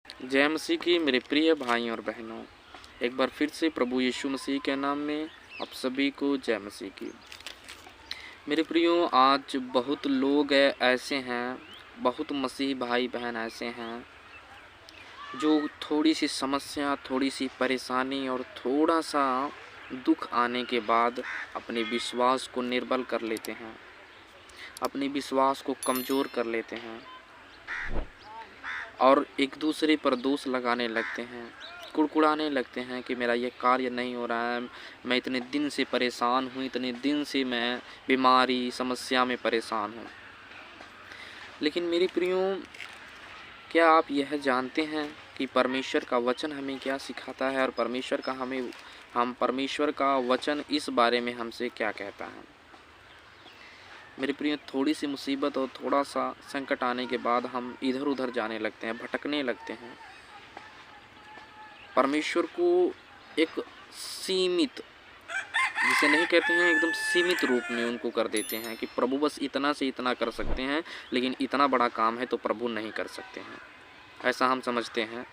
जय मसीह की मेरे प्रिय भाई और बहनों, एक बार फिर से प्रभु यीशु मसीह के नाम में आप सभी को जय मसीह की। मेरे प्रियो, आज बहुत लोग ऐसे हैं, बहुत मसीह भाई बहन ऐसे हैं जो थोड़ी सी समस्या, थोड़ी सी परेशानी और थोड़ा सा दुख आने के बाद अपने विश्वास को निर्बल कर लेते हैं, अपने विश्वास को कमज़ोर कर लेते हैं और एक दूसरे पर दोष लगाने लगते हैं, कुड़कुड़ाने लगते हैं कि मेरा ये कार्य नहीं हो रहा है, मैं इतने दिन से परेशान हूँ, इतने दिन से मैं बीमारी समस्या में परेशान हूँ। लेकिन मेरे प्रियो, क्या आप यह जानते हैं कि परमेश्वर का वचन हमें क्या सिखाता है और परमेश्वर का वचन इस बारे में हमसे क्या कहता है। मेरे प्रिय, थोड़ी सी मुसीबत और थोड़ा सा संकट आने के बाद हम इधर उधर जाने लगते हैं, भटकने लगते हैं। परमेश्वर को एक सीमित, जिसे नहीं कहते हैं, एकदम सीमित रूप में उनको कर देते हैं कि प्रभु बस इतना से इतना कर सकते हैं, लेकिन इतना बड़ा काम है तो प्रभु नहीं कर सकते हैं, ऐसा हम समझते हैं।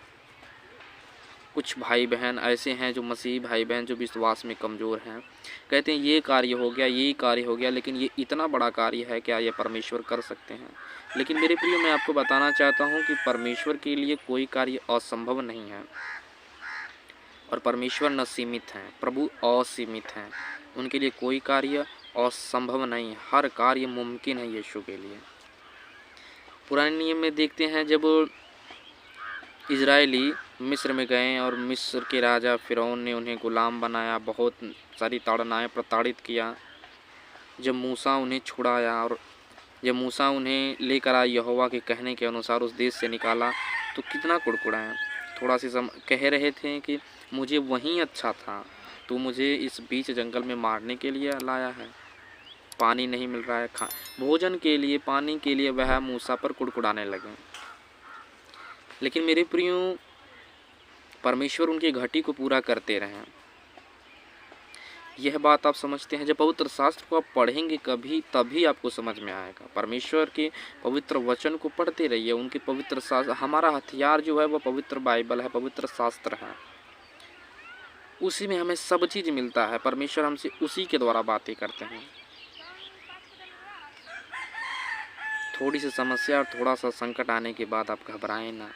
कुछ भाई बहन ऐसे हैं जो मसीह भाई बहन जो विश्वास में कमज़ोर हैं, कहते हैं ये कार्य हो गया, ये कार्य हो गया, लेकिन ये इतना बड़ा कार्य है, क्या ये परमेश्वर कर सकते हैं? लेकिन मेरे प्रिय, मैं आपको बताना चाहता हूँ कि परमेश्वर के लिए कोई कार्य असंभव नहीं है और परमेश्वर न सीमित हैं, प्रभु असीमित हैं, उनके लिए कोई कार्य असंभव नहीं है, हर कार्य मुमकिन है यीशु के लिए। पुराने नियम में देखते हैं, जब इजरायली मिस्र में गए और मिस्र के राजा फ़िरौन ने उन्हें गुलाम बनाया, बहुत सारी ताड़नाएं प्रताड़ित किया। जब मूसा उन्हें छुड़ाया और जब मूसा उन्हें लेकर आया, यहोवा के कहने के अनुसार उस देश से निकाला, तो कितना कुड़कुड़ाया। थोड़ा सी कह रहे थे कि मुझे वहीं अच्छा था, तो मुझे इस बीच जंगल में मारने के लिए लाया है। पानी नहीं मिल रहा है, भोजन के लिए, पानी के लिए वह मूसा पर कुड़कुड़ाने लगे। लेकिन मेरे प्रियो, परमेश्वर उनकी घटी को पूरा करते रहे। यह बात आप समझते हैं? जब पवित्र शास्त्र को आप पढ़ेंगे कभी, तभी आपको समझ में आएगा। परमेश्वर के पवित्र वचन को पढ़ते रहिए, उनके पवित्र शास्त्र, हमारा हथियार जो है वह पवित्र बाइबल है, पवित्र शास्त्र है, उसी में हमें सब चीज़ मिलता है। परमेश्वर हमसे उसी के द्वारा बातें करते हैं। थोड़ी सी समस्या और थोड़ा सा संकट आने के बाद आप घबराएं ना,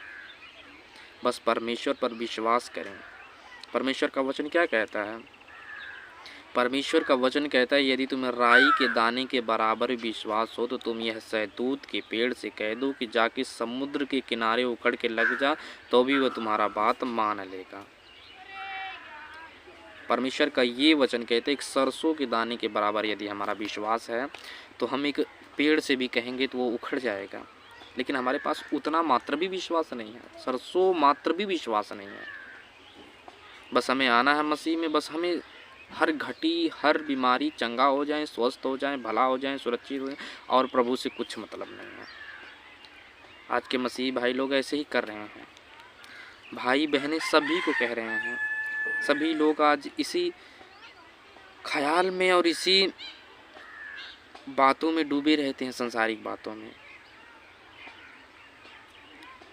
बस परमेश्वर पर विश्वास करें। परमेश्वर का वचन क्या कहता है? परमेश्वर का वचन कहता है, यदि तुम्हें राई के दाने के बराबर विश्वास हो तो तुम यह सहतूत के पेड़ से कह दो कि जाके समुद्र के किनारे उखड़ के लग जा, तो भी वह तुम्हारा बात मान लेगा। परमेश्वर का ये वचन कहते हैं, एक सरसों के दाने के बराबर यदि हमारा विश्वास है तो हम एक पेड़ से भी कहेंगे तो वो उखड़ जाएगा। लेकिन हमारे पास उतना मात्र भी विश्वास नहीं है, सरसों मात्र भी विश्वास नहीं है। बस हमें आना है मसीह में, बस हमें हर घटी, हर बीमारी चंगा हो जाए, स्वस्थ हो जाए, भला हो जाए, सुरक्षित हो जाए, और प्रभु से कुछ मतलब नहीं है। आज के मसीह भाई लोग ऐसे ही कर रहे हैं। भाई बहनें सभी को कह रहे हैं, सभी लोग आज इसी ख्याल में और इसी बातों में डूबे रहते हैं, संसारिक बातों में।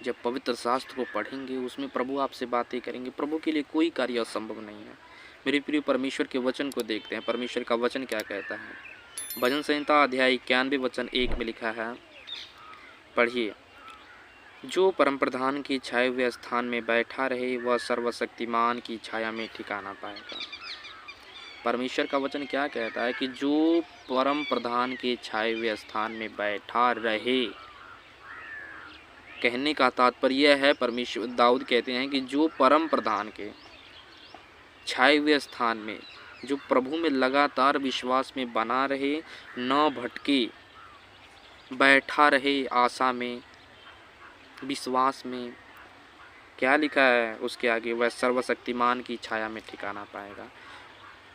जब पवित्र शास्त्र को पढ़ेंगे, उसमें प्रभु आपसे बातें करेंगे। प्रभु के लिए कोई कार्य असंभव नहीं है। मेरे प्रिय, परमेश्वर के वचन को देखते हैं, परमेश्वर का वचन क्या कहता है। भजन संहिता अध्याय 91 वचन 1 में लिखा है, पढ़िए, जो परम प्रधान की छाए हुए स्थान में बैठा रहे, वह सर्वशक्तिमान की छाया में ठिकाना पाएगा। परमेश्वर का वचन क्या कहता है कि जो परम प्रधान के छाए हुए स्थान में बैठा रहे, कहने का तात्पर्य यह है, परमेश्वर दाऊद कहते हैं कि जो परम प्रधान के छाए हुए स्थान में, जो प्रभु में लगातार विश्वास में बना रहे, न भटके, बैठा रहे आशा में, विश्वास में, क्या लिखा है उसके आगे, वह सर्वशक्तिमान की छाया में ठिकाना पाएगा।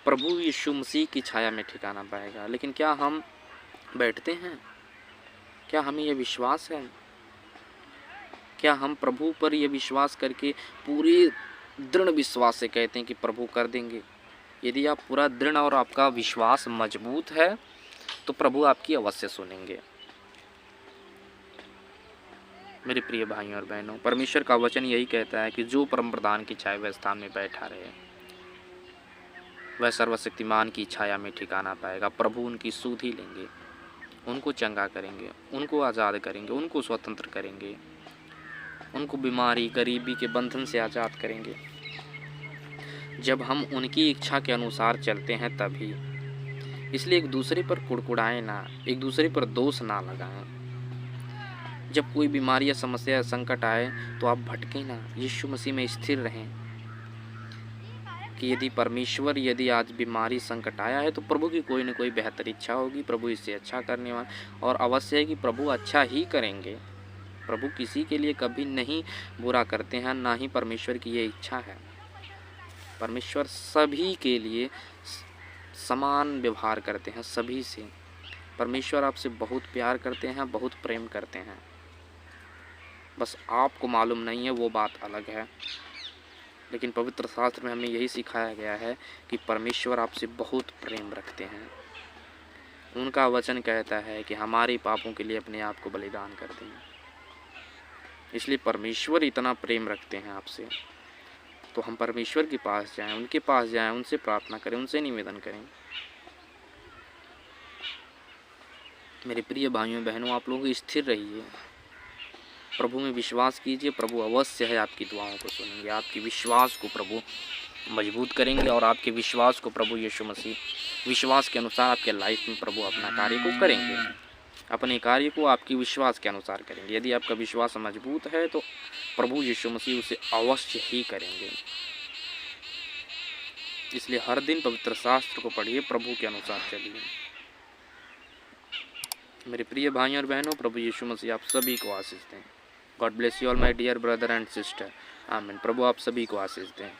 प्रभु यीशु मसीह की छाया में ठिकाना पाएगा। लेकिन क्या हम बैठते हैं? क्या हमें यह विश्वास है? क्या हम प्रभु पर यह विश्वास करके पूरे दृढ़ विश्वास से कहते हैं कि प्रभु कर देंगे? यदि आप पूरा दृढ़ और आपका विश्वास मजबूत है तो प्रभु आपकी अवश्य सुनेंगे। मेरे प्रिय भाइयों और बहनों, परमेश्वर का वचन यही कहता है कि जो परम प्रधान की छाया स्थान में बैठा रहे वह सर्वशक्तिमान की छाया में ठिकाना पाएगा। प्रभु उनकी सुध ही लेंगे, उनको चंगा करेंगे, उनको आज़ाद करेंगे, उनको स्वतंत्र करेंगे, उनको बीमारी गरीबी के बंधन से आज़ाद करेंगे। जब हम उनकी इच्छा के अनुसार चलते हैं तभी। इसलिए एक दूसरे पर कुड़कुड़ाएं ना, एक दूसरे पर दोष ना लगाएं। जब कोई बीमारी या समस्या या संकट आए तो आप भटकें ना, यीशु मसीह में स्थिर रहें कि यदि आज बीमारी संकट आया है तो प्रभु की कोई न कोई बेहतर इच्छा होगी, प्रभु इससे अच्छा करने वाला, और अवश्य है कि प्रभु अच्छा ही करेंगे। प्रभु किसी के लिए कभी नहीं बुरा करते हैं, ना ही परमेश्वर की ये इच्छा है। परमेश्वर सभी के लिए समान व्यवहार करते हैं, सभी से। परमेश्वर आपसे बहुत प्यार करते हैं, बहुत प्रेम करते हैं, बस आपको मालूम नहीं है, वो बात अलग है। लेकिन पवित्र शास्त्र में हमें यही सिखाया गया है कि परमेश्वर आपसे बहुत प्रेम रखते हैं। उनका वचन कहता है कि हमारे पापों के लिए अपने आप को बलिदान कर दें। इसलिए परमेश्वर इतना प्रेम रखते हैं आपसे, तो हम परमेश्वर के पास जाएं, उनके पास जाएं, उनसे प्रार्थना करें, उनसे निवेदन करें। मेरे प्रिय भाइयों बहनों, आप लोग स्थिर रहिए, प्रभु में विश्वास कीजिए। प्रभु अवश्य है आपकी दुआओं को सुनेंगे, आपके विश्वास को प्रभु मजबूत करेंगे, और आपके विश्वास को प्रभु यीशु मसीह विश्वास के अनुसार आपके लाइफ में प्रभु अपना कार्य को करेंगे। अपने कार्य को आपकी विश्वास के अनुसार करेंगे। यदि आपका विश्वास मजबूत है तो प्रभु यीशु मसीह उसे अवश्य ही करेंगे। इसलिए हर दिन पवित्र शास्त्र को पढ़िए, प्रभु के अनुसार चलिए। मेरे प्रिय भाइयों और बहनों, प्रभु यीशु मसीह आप सभी को आशीष दें। God bless you all my dear brother and sister. आमीन। प्रभु आप सभी को आशीष दें।